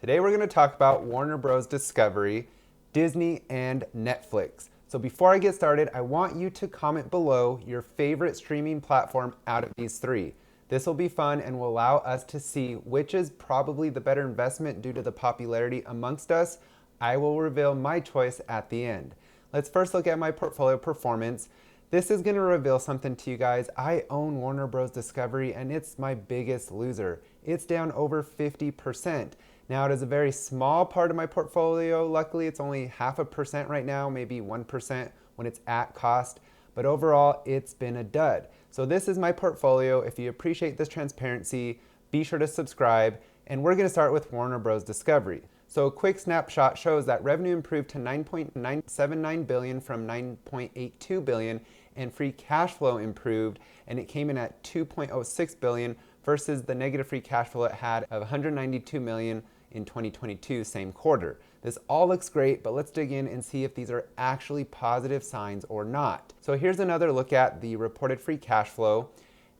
Today we're going to talk about Warner Bros. Discovery, Disney, and Netflix. So before I get started, I want you to comment below your favorite streaming platform out of these three. This will be fun and will allow us to see which is probably the better investment due to the popularity amongst us. I will reveal my choice at the end. Let's first look at my portfolio performance. This is going to reveal something to you guys. I own Warner Bros. Discovery and it's my biggest loser. It's down over 50%. Now it is a very small part of my portfolio. Luckily, it's only 0.5% right now, maybe 1% when it's at cost. But overall, it's been a dud. So this is my portfolio. If you appreciate this transparency, be sure to subscribe. And we're going to start with Warner Bros. Discovery. So a quick snapshot shows that revenue improved to $9.979 billion from $9.82 billion, and free cash flow improved, and it came in at $2.06 billion versus the negative free cash flow it had of $192 million in 2022, same quarter. This all looks great, but let's dig in and see if these are actually positive signs or not. So here's another look at the reported free cash flow.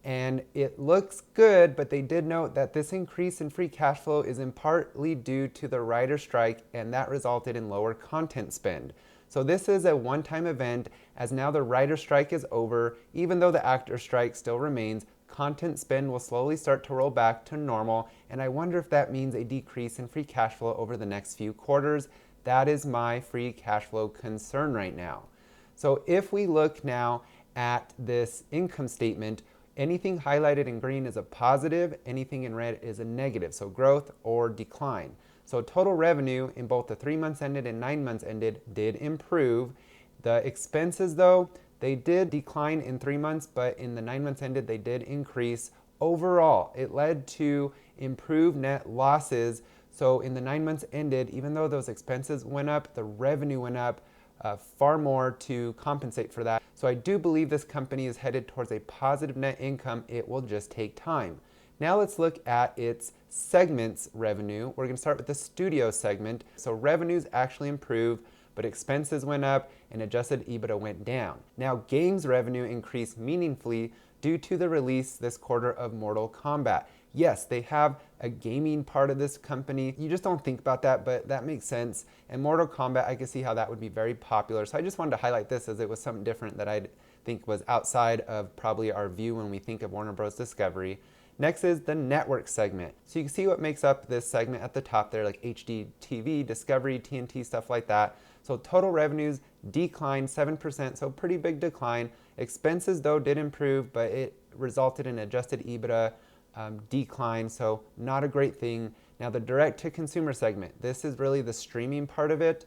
And it looks good, but they did note that this increase in free cash flow is in partly due to the writer's strike, and that resulted in lower content spend. So this is a one-time event, as now the writer's strike is over. Even though the actor's strike still remains, content spend will slowly start to roll back to normal, and I wonder if that means a decrease in free cash flow over the next few quarters. That is my free cash flow concern right now. So if we look now at this income statement, anything highlighted in green is a positive, anything in red is a negative, so growth or decline. So total revenue in both the 3 months ended and 9 months ended did improve. The expenses though, they did decline in 3 months, but in the 9 months ended, they did increase. Overall, it led to improved net losses. So in the 9 months ended, even though those expenses went up, the revenue went up far more to compensate for that. So I do believe this company is headed towards a positive net income. It will just take time. Now let's look at its segments revenue. We're going to start with the studio segment. So revenues actually improved, but expenses went up and adjusted EBITDA went down. Now games revenue increased meaningfully due to the release this quarter of Mortal Kombat. Yes, they have a gaming part of this company. You just don't think about that, but that makes sense. And Mortal Kombat, I can see how that would be very popular. So I just wanted to highlight this as it was something different that I think was outside of probably our view when we think of Warner Bros. Discovery. Next is the network segment. So you can see what makes up this segment at the top there, like HD TV, Discovery, TNT, stuff like that. So total revenues declined 7%, so pretty big decline. Expenses though did improve, but it resulted in adjusted EBITDA decline, so not a great thing. Now the direct-to-consumer segment, this is really the streaming part of it.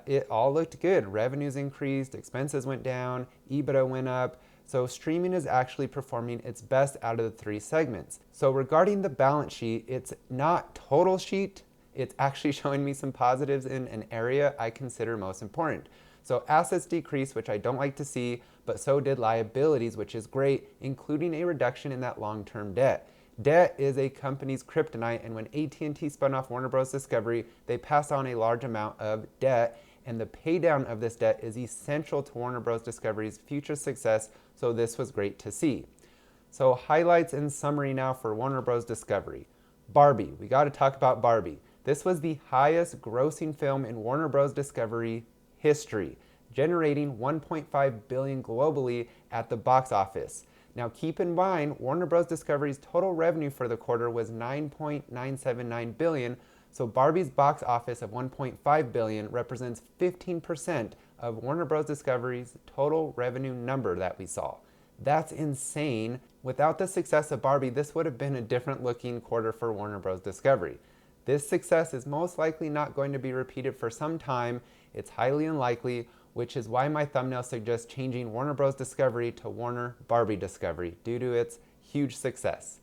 It all looked good. Revenues increased, expenses went down, EBITDA went up. So streaming is actually performing its best out of the three segments. So regarding the balance sheet, it's not total sheet. It's actually showing me some positives in an area I consider most important. So assets decreased, which I don't like to see, but so did liabilities, which is great, including a reduction in that long-term debt. Debt is a company's kryptonite, and when AT&T spun off Warner Bros. Discovery, they passed on a large amount of debt, and the pay down of this debt is essential to Warner Bros. Discovery's future success, so this was great to see. So highlights and summary now for Warner Bros. Discovery. Barbie, we got to talk about Barbie. This was the highest grossing film in Warner Bros. Discovery history, generating $1.5 billion globally at the box office. Now keep in mind, Warner Bros. Discovery's total revenue for the quarter was $9.979 billion, so Barbie's box office of $1.5 billion represents 15% of Warner Bros. Discovery's total revenue number that we saw. That's insane. Without the success of Barbie, this would have been a different looking quarter for Warner Bros. Discovery. This success is most likely not going to be repeated for some time. It's highly unlikely, which is why my thumbnail suggests changing Warner Bros. Discovery to Warner Barbie Discovery due to its huge success.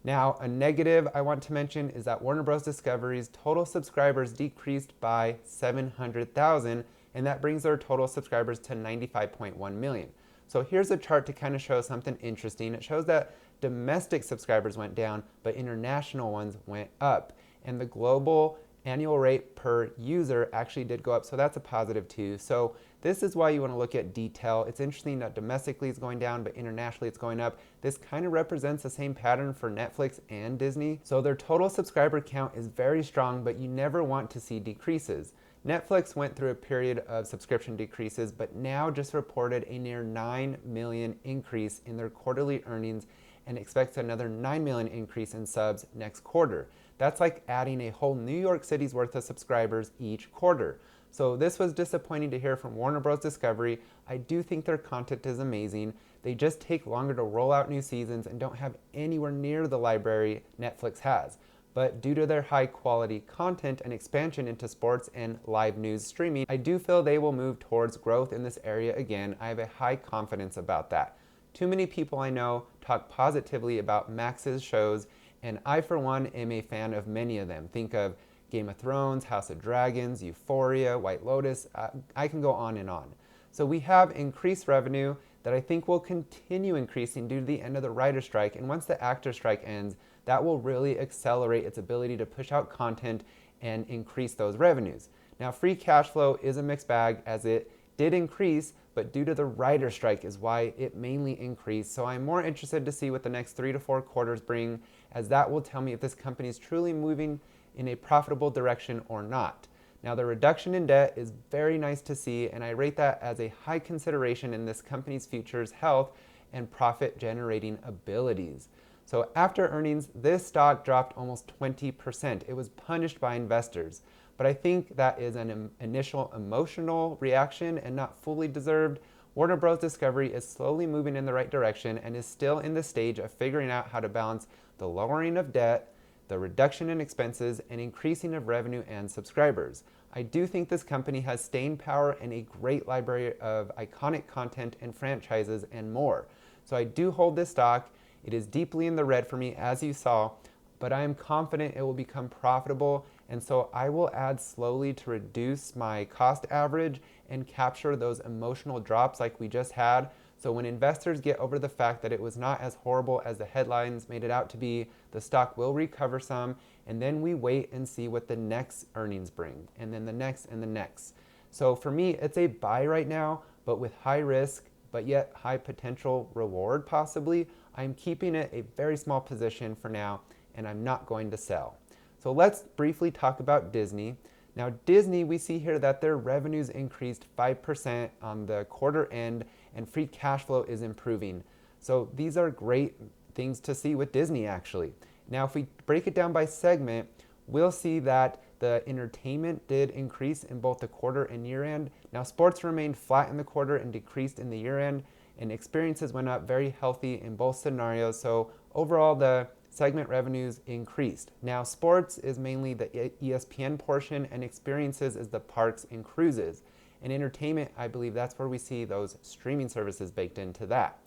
Now, a negative I want to mention is that Warner Bros. Discovery's total subscribers decreased by 700,000, and that brings their total subscribers to 95.1 million. So here's a chart to kind of show something interesting. It shows that domestic subscribers went down, but international ones went up. And the global annual rate per user actually did go up, so that's a positive too. So This is why you want to look at detail. It's interesting that domestically it's going down, but internationally it's going up. This kind of represents the same pattern for Netflix and Disney. So their total subscriber count is very strong, but you never want to see decreases. Netflix went through a period of subscription decreases, but now just reported a near 9 million increase in their quarterly earnings and expects another 9 million increase in subs next quarter. That's like adding a whole New York City's worth of subscribers each quarter. So this was disappointing to hear from Warner Bros. Discovery. I do think their content is amazing. They just take longer to roll out new seasons and don't have anywhere near the library Netflix has. But due to their high quality content and expansion into sports and live news streaming, I do feel they will move towards growth in this area again. I have a high confidence about that. Too many people I know talk positively about Max's shows, and I for one am a fan of many of them. Think of Game of Thrones, House of Dragons, Euphoria, White Lotus, I can go on and on. So we have increased revenue that I think will continue increasing due to the end of the writer's strike, and once the actor strike ends, that will really accelerate its ability to push out content and increase those revenues. Now, free cash flow is a mixed bag as it did increase, but due to the writer's strike is why it mainly increased. So I'm more interested to see what the next 3 to 4 quarters bring, as that will tell me if this company is truly moving in a profitable direction or not. Now, the reduction in debt is very nice to see, and I rate that as a high consideration in this company's future's health and profit generating abilities. So after earnings, this stock dropped almost 20%. It was punished by investors, but I think that is an initial emotional reaction and not fully deserved. Warner Bros. Discovery is slowly moving in the right direction and is still in the stage of figuring out how to balance the lowering of debt, the reduction in expenses, and increasing of revenue and subscribers. I do think this company has staying power and a great library of iconic content and franchises and more. So I do hold this stock. It is deeply in the red for me, as you saw, but I am confident it will become profitable, and so I will add slowly to reduce my cost average and capture those emotional drops like we just had. So when investors get over the fact that it was not as horrible as the headlines made it out to be, the stock will recover some, and then we wait and see what the next earnings bring, and then the next and the next. So for me, it's a buy right now, but with high risk, but yet high potential reward possibly. I'm keeping it a very small position for now, and I'm not going to sell. So let's briefly talk about Disney. Now Disney, we see here that their revenues increased 5% on the quarter end, and free cash flow is improving. So these are great things to see with Disney actually. Now if we break it down by segment, we'll see that the entertainment did increase in both the quarter and year end. Now sports remained flat in the quarter and decreased in the year end, and experiences went up very healthy in both scenarios. So overall the segment revenues increased. Now sports is mainly the ESPN portion, and experiences is the parks and cruises. And entertainment, I believe that's where we see those streaming services baked into that.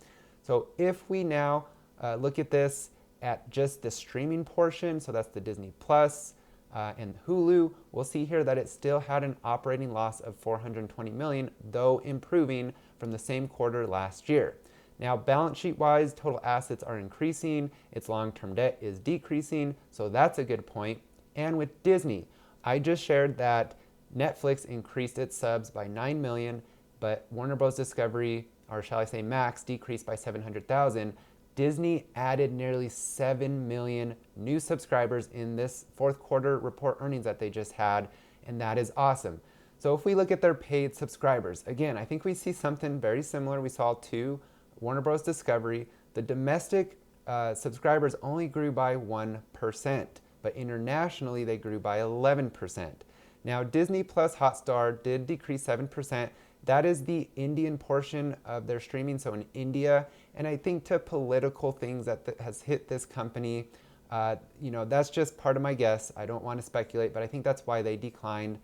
So if we now look at this at just the streaming portion, so that's the Disney Plus and Hulu, we'll see here that it still had an operating loss of $420 million, though improving from the same quarter last year. Now, balance sheet wise, total assets are increasing, its long-term debt is decreasing, so that's a good point. And with Disney, I just shared that Netflix increased its subs by 9 million, but Warner Bros. Discovery, or shall I say Max, decreased by 700,000. Disney added nearly 7 million new subscribers in this fourth quarter report earnings that they just had, and that is awesome. So if we look at their paid subscribers, again, I think we see something very similar we saw to Warner Bros. Discovery. The domestic subscribers only grew by 1%, but internationally they grew by 11%. Now Disney Plus Hotstar did decrease 7%. That is the Indian portion of their streaming, so in India, and I think to political things that has hit this company, that's just part of my guess. I don't want to speculate, but I think that's why they declined.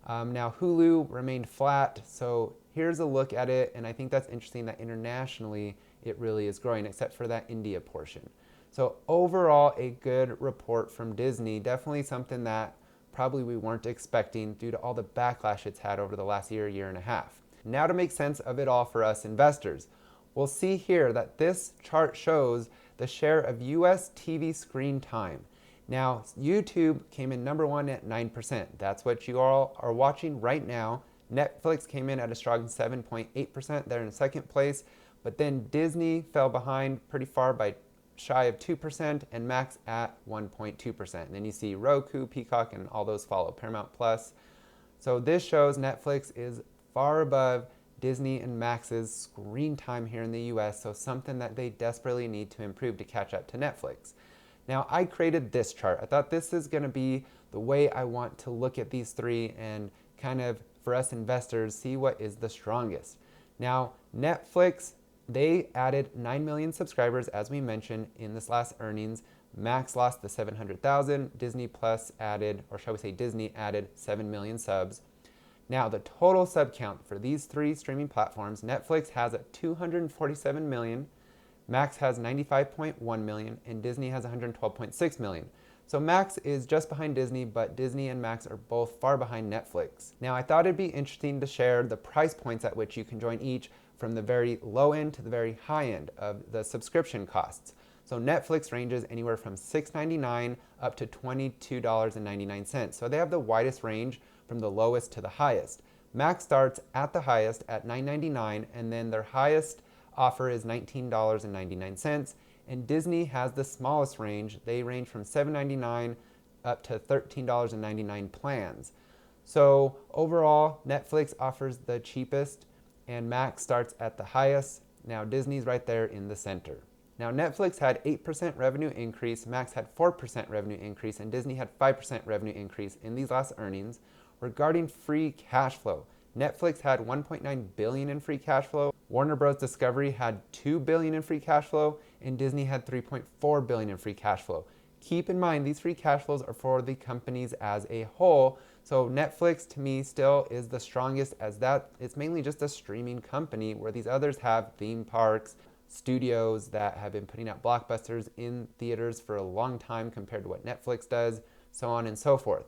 Now Hulu remained flat, so here's a look at it, and I think that's interesting that internationally it really is growing, except for that India portion. So overall, a good report from Disney, definitely something that probably we weren't expecting due to all the backlash it's had over the last year and a half. Now to make sense of it all for us investors, we'll see here that this chart shows the share of US TV screen time. Now YouTube came in number one at 9%. That's what you all are watching right now. Netflix came in at a strong 7.8%. They're in second place. But then Disney fell behind pretty far by shy of 2%, and Max at 1.2%. And then you see Roku, Peacock, and all those follow, Paramount Plus. So this shows Netflix is far above Disney and Max's screen time here in the US, so something that they desperately need to improve to catch up to Netflix. Now, I created this chart. I thought this is going to be the way I want to look at these three and kind of, for us investors, see what is the strongest. Now, Netflix, they added 9 million subscribers, as we mentioned in this last earnings. Max lost the 700,000. Disney Plus added, or shall we say Disney added 7 million subs. Now, the total sub count for these three streaming platforms, Netflix has at 247 million, Max has 95.1 million, and Disney has 112.6 million. So Max is just behind Disney, but Disney and Max are both far behind Netflix. Now, I thought it'd be interesting to share the price points at which you can join each, from the very low end to the very high end of the subscription costs. So Netflix ranges anywhere from $6.99 up to $22.99. So they have the widest range from the lowest to the highest. Max starts at the highest at $9.99, and then their highest offer is $19.99. And Disney has the smallest range. They range from $7.99 up to $13.99 plans. So overall, Netflix offers the cheapest, and Max starts at the highest. Now Disney's right there in the center. Now Netflix had 8% revenue increase, Max had 4% revenue increase, and Disney had 5% revenue increase in these last earnings. Regarding free cash flow, Netflix had $1.9 billion in free cash flow, Warner Bros. Discovery had $2 billion in free cash flow, and Disney had $3.4 billion in free cash flow. Keep in mind, these free cash flows are for the companies as a whole. So Netflix, to me, still is the strongest, as that it's mainly just a streaming company, where these others have theme parks, studios that have been putting out blockbusters in theaters for a long time compared to what Netflix does, so on and so forth.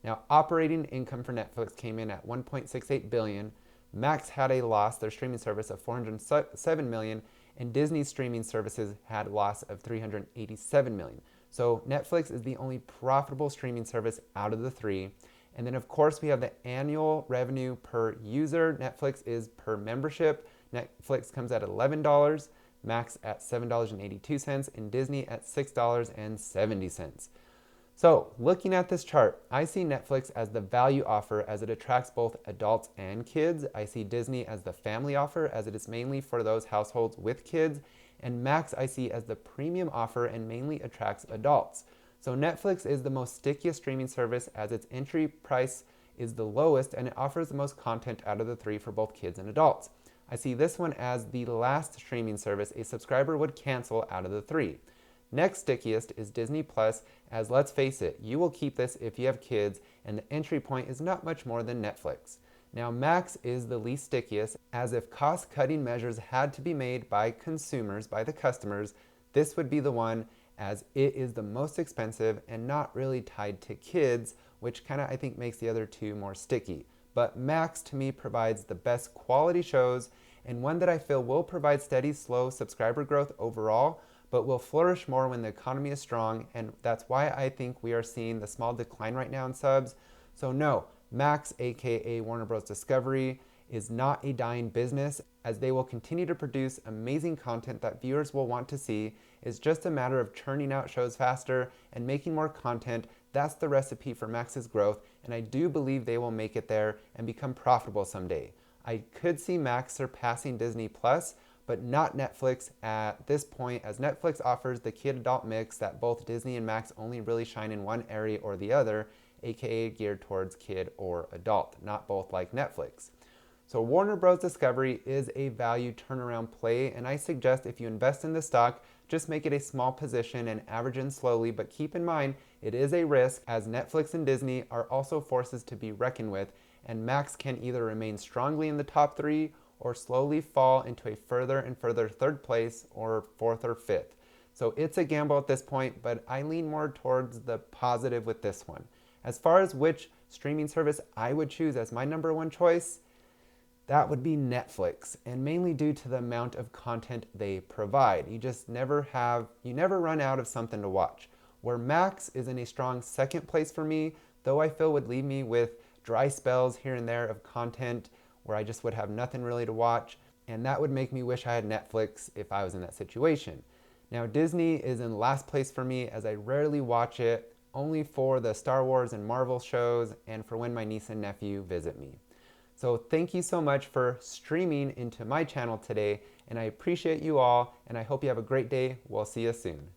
Now, operating income for Netflix came in at $1.68 billion. Max had a loss, their streaming service, of $407 million, and Disney's streaming services had a loss of $387 million. So Netflix is the only profitable streaming service out of the three. And then, of course, we have the annual revenue per user. Netflix is per membership. Netflix comes at $11, Max at $7.82, and Disney at $6.70. So, looking at this chart, I see Netflix as the value offer, as it attracts both adults and kids. I see Disney as the family offer, as it is mainly for those households with kids. And Max I see as the premium offer, and mainly attracts adults. So Netflix is the most stickiest streaming service, as its entry price is the lowest, and it offers the most content out of the three for both kids and adults. I see this one as the last streaming service a subscriber would cancel out of the three. Next stickiest is Disney Plus, as let's face it, you will keep this if you have kids, and the entry point is not much more than Netflix. Now Max is the least stickiest, as if cost-cutting measures had to be made by consumers, by the customers, this would be the one, as it is the most expensive and not really tied to kids, which kind of I think makes the other two more sticky. But Max to me provides the best quality shows, and one that I feel will provide steady, slow subscriber growth overall, but will flourish more when the economy is strong, and that's why I think we are seeing the small decline right now in subs. So no, Max, aka Warner Bros. Discovery, is not a dying business, as they will continue to produce amazing content that viewers will want to see. It's just a matter of churning out shows faster and making more content. That's the recipe for Max's growth, and I do believe they will make it there and become profitable someday. I could see Max surpassing Disney Plus, but not Netflix at this point, as Netflix offers the kid-adult mix that both Disney and Max only really shine in one area or the other, aka geared towards kid or adult, not both like Netflix. So Warner Bros. Discovery is a value turnaround play, and I suggest if you invest in the stock, just make it a small position and average in slowly, but keep in mind it is a risk, as Netflix and Disney are also forces to be reckoned with, and Max can either remain strongly in the top three or slowly fall into a further and further third place or fourth or fifth. So it's a gamble at this point, but I lean more towards the positive with this one. As far as which streaming service I would choose as my number one choice, that would be Netflix, and mainly due to the amount of content they provide. You never run out of something to watch. Where Max is in a strong second place for me, though I feel would leave me with dry spells here and there of content where I just would have nothing really to watch, and that would make me wish I had Netflix if I was in that situation. Now, Disney is in last place for me as I rarely watch it, only for the Star Wars and Marvel shows and for when my niece and nephew visit me. So thank you so much for streaming into my channel today, and I appreciate you all, and I hope you have a great day. We'll see you soon.